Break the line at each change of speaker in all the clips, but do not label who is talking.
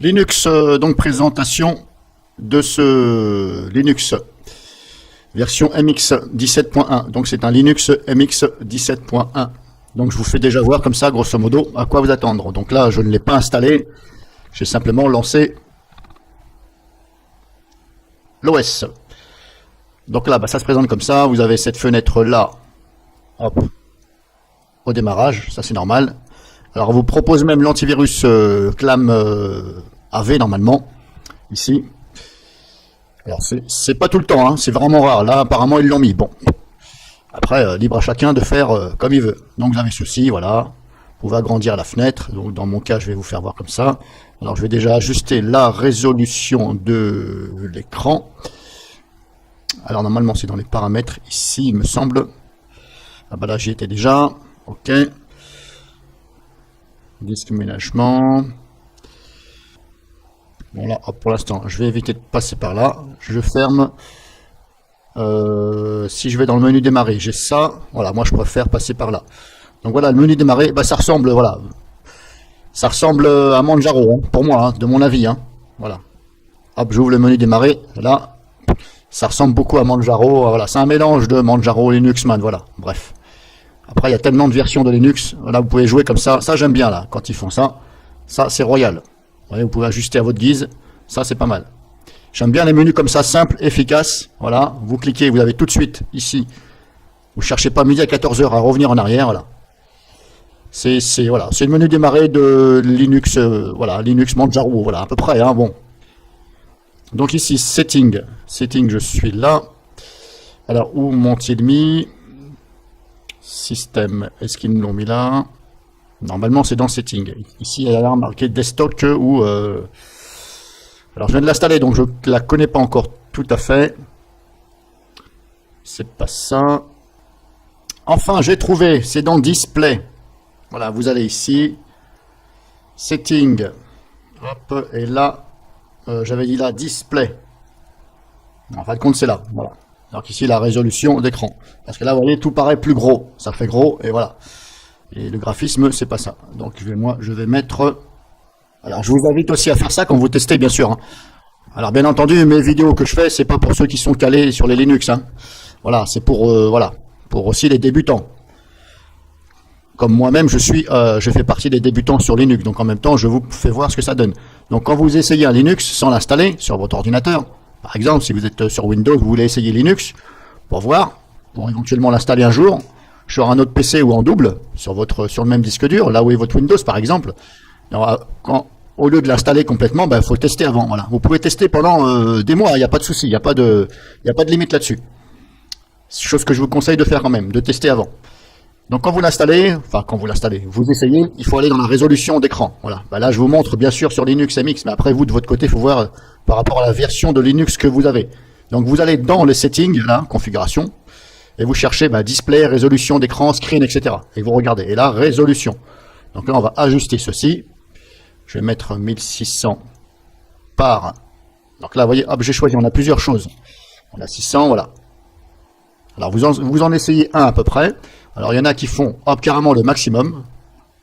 Linux, donc présentation de ce Linux version MX 17.1. Donc c'est un Linux MX 17.1. Donc je vous fais déjà voir comme ça, grosso modo, à quoi vous attendre. Donc là, je ne l'ai pas installé. J'ai simplement lancé l'OS. Donc là, ça se présente comme ça. Vous avez cette fenêtre là, hop, au démarrage. Ça c'est normal. Alors on vous propose même l'antivirus Clam AV normalement, ici. Alors c'est pas tout le temps, hein, c'est vraiment rare. Là apparemment ils l'ont mis. Bon, après libre à chacun de faire comme il veut. Donc vous avez ceci, voilà. Vous pouvez agrandir la fenêtre. Donc dans mon cas je vais vous faire voir comme ça. Alors je vais déjà ajuster la résolution de l'écran. Alors normalement c'est dans les paramètres ici il me semble. Ah bah là j'y étais déjà. Ok. Disque ménagement. Bon là, pour l'instant, je vais éviter de passer par là. Je ferme. Si je vais dans le menu démarrer, j'ai ça. Voilà, moi je préfère passer par là. Donc voilà, le menu démarrer, ça ressemble, voilà. Ça ressemble à Manjaro, hein, pour moi, hein, de mon avis. Hein. Voilà. Hop, j'ouvre le menu démarrer. Là, ça ressemble beaucoup à Manjaro. Voilà, c'est un mélange de Manjaro, Linux Man, voilà. Bref. Après, il y a tellement de versions de Linux. Là, vous pouvez jouer comme ça. Ça, j'aime bien, là, quand ils font ça. Ça, c'est royal. Vous pouvez ajuster à votre guise. Ça, c'est pas mal. J'aime bien les menus comme ça, simples, efficaces. Voilà. Vous cliquez, vous avez tout de suite, ici. Vous cherchez pas midi à 14h à revenir en arrière. Voilà. C'est le menu démarrer de Linux. Voilà, Linux Manjaro. Voilà, à peu près. Hein, bon. Donc ici, Setting. Setting, je suis là. Alors, où m'ont-ils mis? Système, est-ce qu'ils me l'ont mis là? Normalement c'est dans Setting. Ici il y a marqué Desktop ou alors je viens de l'installer donc je la connais pas encore tout à fait. C'est pas ça. Enfin j'ai trouvé, c'est dans Display. Voilà, vous allez ici. Setting. Hop, et là j'avais dit là Display. En fin de compte c'est là. Voilà. Donc ici la résolution d'écran. Parce que là vous voyez tout paraît plus gros. Ça fait gros et voilà. Et le graphisme c'est pas ça. Donc je vais mettre. Alors je vous invite aussi à faire ça quand vous testez bien sûr. Hein. Alors bien entendu mes vidéos que je fais c'est pas pour ceux qui sont calés sur les Linux. Hein. Voilà, c'est pour voilà, pour aussi les débutants. Comme moi-même je fais partie des débutants sur Linux. Donc en même temps je vous fais voir ce que ça donne. Donc quand vous essayez un Linux sans l'installer sur votre ordinateur. Par exemple, si vous êtes sur Windows, vous voulez essayer Linux, pour voir, pour éventuellement l'installer un jour, sur un autre PC ou en double, sur le même disque dur, là où est votre Windows par exemple, alors, au lieu de l'installer complètement, il faut tester avant. Voilà. Vous pouvez tester pendant des mois, il n'y a pas de souci, il n'y a pas de limite là-dessus. Chose que je vous conseille de faire quand même, de tester avant. Donc quand vous l'installez, vous essayez, il faut aller dans la résolution d'écran. Voilà. Là je vous montre bien sûr sur Linux MX, mais après vous de votre côté, il faut voir par rapport à la version de Linux que vous avez. Donc vous allez dans les settings, là, configuration, et vous cherchez display, résolution d'écran, screen, etc. Et vous regardez. Et là, résolution. Donc là on va ajuster ceci. Je vais mettre 1600 par. Donc là vous voyez, hop, j'ai choisi, on a plusieurs choses. On a 600, voilà. Alors vous en essayez un à peu près. Alors il y en a qui font hop carrément le maximum.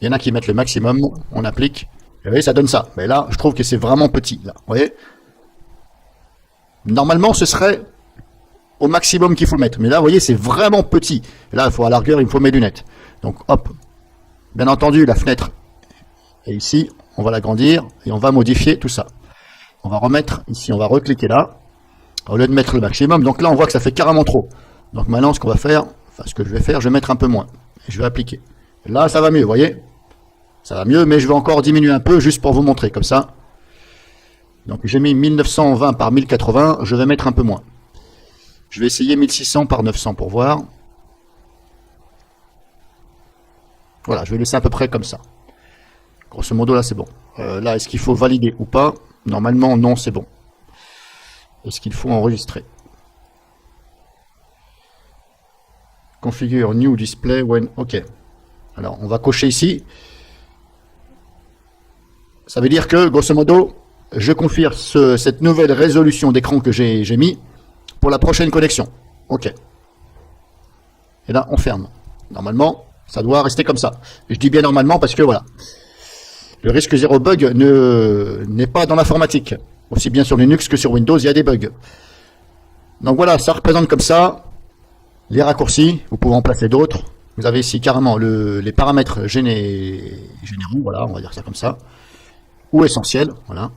Il y en a qui mettent le maximum, on applique. Et vous voyez, ça donne ça. Mais là, je trouve que c'est vraiment petit. Là, vous voyez. Normalement, ce serait au maximum qu'il faut le mettre. Mais là, vous voyez, c'est vraiment petit. Et là, il faut à la rigueur, il me faut mes lunettes. Donc hop. Bien entendu, la fenêtre est ici. On va l'agrandir et on va modifier tout ça. On va remettre ici, on va recliquer là. Au lieu de mettre le maximum. Donc là, on voit que ça fait carrément trop. Donc maintenant, ce qu'on va faire. Enfin, ce que je vais faire, je vais mettre un peu moins. Et je vais appliquer. Là, ça va mieux, vous voyez. Ça va mieux, mais je vais encore diminuer un peu, juste pour vous montrer, comme ça. Donc, j'ai mis 1920 par 1080, je vais mettre un peu moins. Je vais essayer 1600 par 900 pour voir. Voilà, je vais laisser à peu près comme ça. Grosso modo, là, c'est bon. Là, est-ce qu'il faut valider ou pas? Normalement, non, c'est bon. Est-ce qu'il faut enregistrer? Configure New Display when... OK. Alors, on va cocher ici. Ça veut dire que, grosso modo, je confirme cette nouvelle résolution d'écran que j'ai mis pour la prochaine connexion. OK. Et là, on ferme. Normalement, ça doit rester comme ça. Je dis bien normalement parce que, voilà. Le risque zéro bug n'est pas dans l'informatique. Aussi bien sur Linux que sur Windows, il y a des bugs. Donc voilà, ça représente comme ça les raccourcis. Vous pouvez en placer d'autres. Vous avez ici carrément les paramètres généraux, voilà, on va dire ça comme ça, ou essentiels, voilà.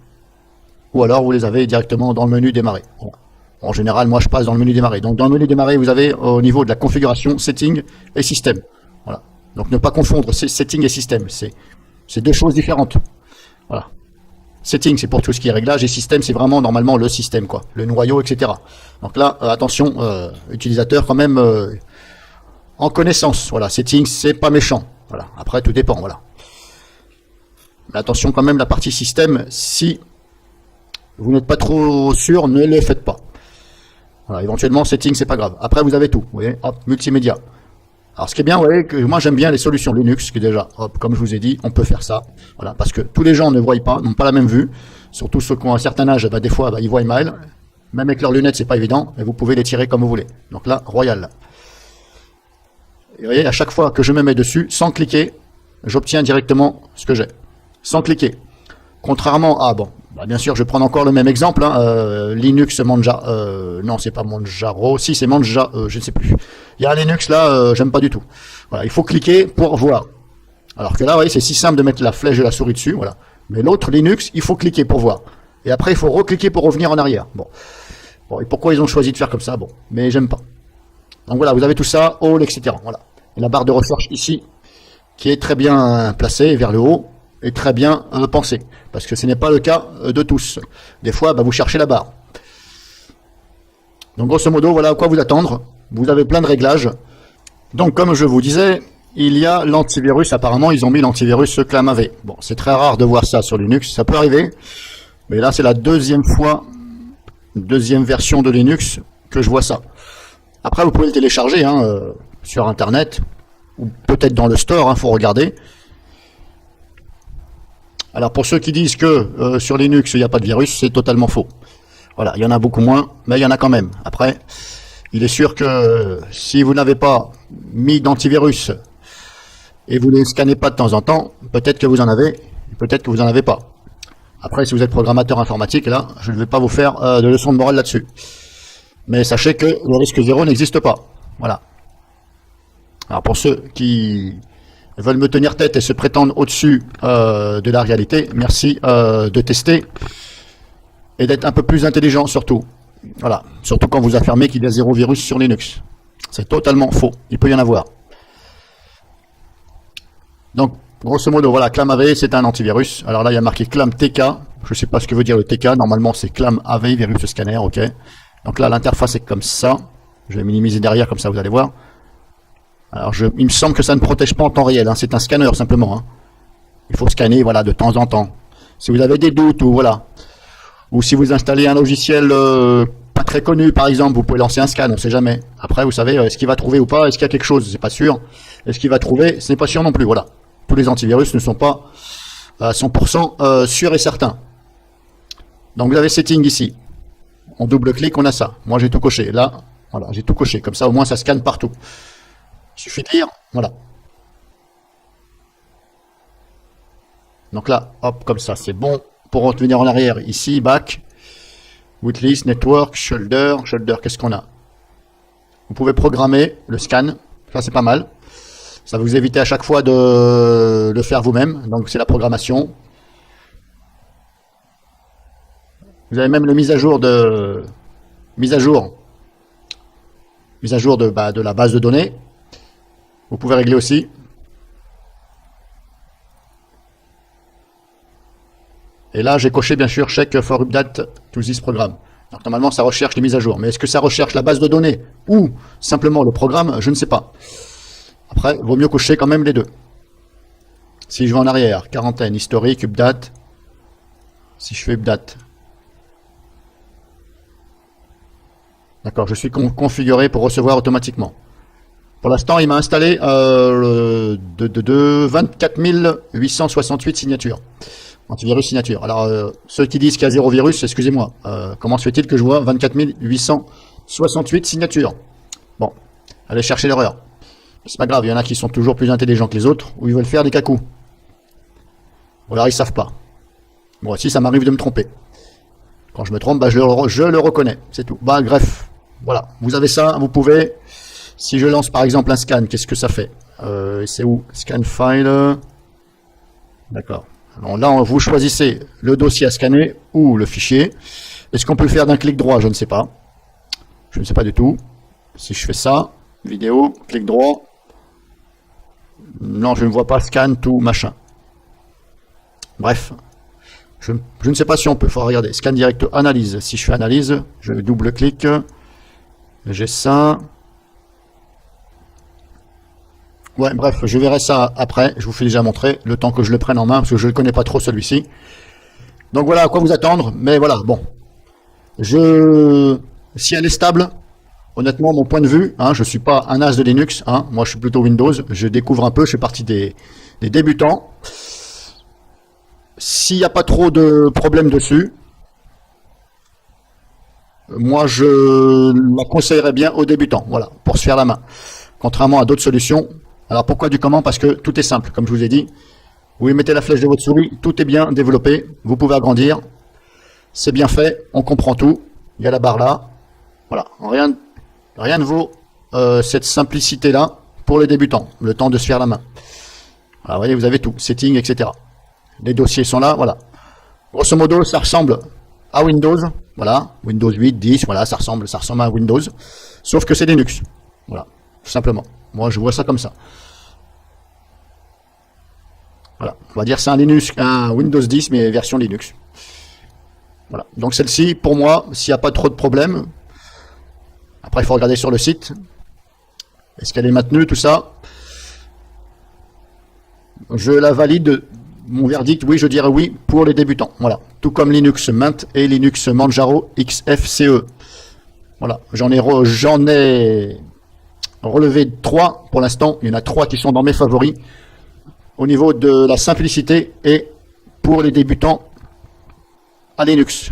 Ou alors vous les avez directement dans le menu démarrer. Bon. En général, moi je passe dans le menu démarrer. Donc dans le menu démarrer, vous avez au niveau de la configuration, setting et système. Voilà. Donc ne pas confondre setting et système. C'est deux choses différentes. Voilà. Setting, c'est pour tout ce qui est réglage, et système, c'est vraiment normalement le système, quoi, le noyau, etc. Donc là, attention, utilisateur quand même en connaissance. Voilà, setting, c'est pas méchant. Voilà. Après, tout dépend. Voilà. Mais attention quand même, la partie système, si vous n'êtes pas trop sûr, ne le faites pas. Voilà, éventuellement, setting, c'est pas grave. Après, vous avez tout. Vous voyez, hop, multimédia. Alors, ce qui est bien, vous voyez, que moi, j'aime bien les solutions Linux, qui déjà, hop, comme je vous ai dit, on peut faire ça. Voilà, parce que tous les gens ne voient pas, n'ont pas la même vue. Surtout ceux qui ont un certain âge, bah, des fois, bah, ils voient mal. Même avec leurs lunettes, c'est pas évident, mais vous pouvez les tirer comme vous voulez. Donc là, royal. Et vous voyez, à chaque fois que je me mets dessus, sans cliquer, j'obtiens directement ce que j'ai. Sans cliquer. Contrairement à, bon, bah bien sûr, je vais prendre encore le même exemple, hein, Linux Manjaro, non, c'est pas Manjaro, si c'est Manjaro, je ne sais plus. Il y a un Linux là, j'aime pas du tout. Voilà, il faut cliquer pour voir. Alors que là, vous voyez, c'est si simple de mettre la flèche de la souris dessus, voilà. Mais l'autre Linux, il faut cliquer pour voir. Et après, il faut recliquer pour revenir en arrière. Bon. Bon, et pourquoi ils ont choisi de faire comme ça? Bon, mais j'aime pas. Donc voilà, vous avez tout ça, all, etc. Voilà. Et la barre de recherche ici, qui est très bien placée vers le haut, et très bien pensée. Parce que ce n'est pas le cas de tous. Des fois, bah, vous cherchez la barre. Donc grosso modo, voilà à quoi vous attendre. Vous avez plein de réglages. Donc comme je vous disais, il y a l'antivirus. Apparemment, ils ont mis l'antivirus ClamAV. Bon, c'est très rare de voir ça sur Linux. Ça peut arriver. Mais là, c'est la deuxième version de Linux que je vois ça. Après, vous pouvez le télécharger hein, sur Internet. Ou peut-être dans le store, il faut regarder. Alors pour ceux qui disent que sur Linux il n'y a pas de virus, c'est totalement faux. Voilà, il y en a beaucoup moins, mais il y en a quand même. Après, il est sûr que si vous n'avez pas mis d'antivirus et vous ne les scannez pas de temps en temps, peut-être que vous en avez, peut-être que vous n'en avez pas. Après, si vous êtes programmateur informatique, là, je ne vais pas vous faire de leçon de morale là-dessus. Mais sachez que le risque zéro n'existe pas. Voilà. Alors pour ceux qui veulent me tenir tête et se prétendre au-dessus de la réalité, merci de tester et d'être un peu plus intelligent surtout. Voilà, surtout quand vous affirmez qu'il y a zéro virus sur Linux. C'est totalement faux, il peut y en avoir. Donc, grosso modo, voilà, ClamAV, c'est un antivirus. Alors là, il y a marqué ClamTK, je ne sais pas ce que veut dire le TK, normalement c'est ClamAV, virus scanner, ok. Donc là, l'interface est comme ça. Je vais minimiser derrière, comme ça vous allez voir. Alors, il me semble que ça ne protège pas en temps réel, hein, c'est un scanner simplement. Hein. Il faut scanner, voilà, de temps en temps. Si vous avez des doutes ou voilà, ou si vous installez un logiciel pas très connu, par exemple, vous pouvez lancer un scan, on ne sait jamais. Après, vous savez, est-ce qu'il va trouver ou pas, est-ce qu'il y a quelque chose, c'est pas sûr. Est-ce qu'il va trouver, ce n'est pas sûr non plus, voilà. Tous les antivirus ne sont pas à 100% sûrs et certains. Donc, vous avez setting ici. On double-clique, on a ça. Moi, j'ai tout coché. Là, voilà, j'ai tout coché. Comme ça, au moins, ça scanne partout. Il suffit de lire, voilà. Donc là, hop, comme ça, c'est bon. Pour revenir en arrière, ici, back, Witlist, Network, Shoulder, qu'est-ce qu'on a? Vous pouvez programmer le scan, ça c'est pas mal. Ça va vous éviter à chaque fois de le faire vous-même, donc c'est la programmation. Vous avez même le mise à jour de la base de données. Vous pouvez régler aussi. Et là, j'ai coché bien sûr check for update to this program. Donc normalement, ça recherche les mises à jour. Mais est-ce que ça recherche la base de données ou simplement le programme? Je ne sais pas. Après, vaut mieux cocher quand même les deux. Si je vais en arrière, quarantaine, historique, update. Si je fais update. D'accord, je suis configuré pour recevoir automatiquement. Pour l'instant, il m'a installé 24 868 signatures. Antivirus signature. Alors, ceux qui disent qu'il y a zéro virus, excusez-moi. Comment se fait-il que je vois 24 868 signatures? Bon, allez chercher l'erreur. C'est pas grave, il y en a qui sont toujours plus intelligents que les autres, ou ils veulent faire des cacous. Ou alors ils savent pas. Moi aussi, ça m'arrive de me tromper. Quand je me trompe, bah, je le reconnais. C'est tout. Bah, bref. Voilà. Vous avez ça. Vous pouvez. Si je lance par exemple un scan, qu'est-ce que ça fait? C'est où? Scan file. D'accord. Alors là, vous choisissez le dossier à scanner ou le fichier. Est-ce qu'on peut le faire d'un clic droit? Je ne sais pas. Je ne sais pas du tout. Si je fais ça, vidéo, clic droit. Non, je ne vois pas scan, tout, machin. Bref. Je ne sais pas si on peut. Il faut regarder. Scan direct, analyse. Si je fais analyse, je double-clique. J'ai ça. Ouais, bref, je verrai ça après. Je vous fais déjà montrer le temps que je le prenne en main parce que je ne connais pas trop celui-ci. Donc voilà à quoi vous attendre. Mais voilà, bon. Si elle est stable, honnêtement, mon point de vue, hein, je suis pas un as de Linux. Hein, moi, je suis plutôt Windows. Je découvre un peu. Je fais partie des débutants. S'il n'y a pas trop de problèmes dessus, moi, je la conseillerais bien aux débutants. Voilà, pour se faire la main. Contrairement à d'autres solutions. Alors pourquoi du comment? Parce que tout est simple, comme je vous ai dit. Vous mettez la flèche de votre souris, tout est bien développé, vous pouvez agrandir, c'est bien fait, on comprend tout, il y a la barre là. Voilà, rien ne vaut cette simplicité-là pour les débutants, le temps de se faire la main. Voilà, vous voyez, vous avez tout, settings, etc. Les dossiers sont là, voilà. Grosso modo, ça ressemble à Windows, voilà, Windows 8, 10, voilà, ça ressemble à Windows, sauf que c'est Linux, voilà, tout simplement. Moi, je vois ça comme ça. Voilà, on va dire c'est un Windows 10, mais version Linux. Voilà, donc celle-ci, pour moi, s'il n'y a pas trop de problèmes, après il faut regarder sur le site, est-ce qu'elle est maintenue, tout ça. Je la valide, mon verdict, oui, je dirais oui, pour les débutants. Voilà, tout comme Linux Mint et Linux Manjaro XFCE. Voilà, j'en ai relevé 3 pour l'instant. Il y en a 3 qui sont dans mes favoris au niveau de la simplicité et pour les débutants à Linux.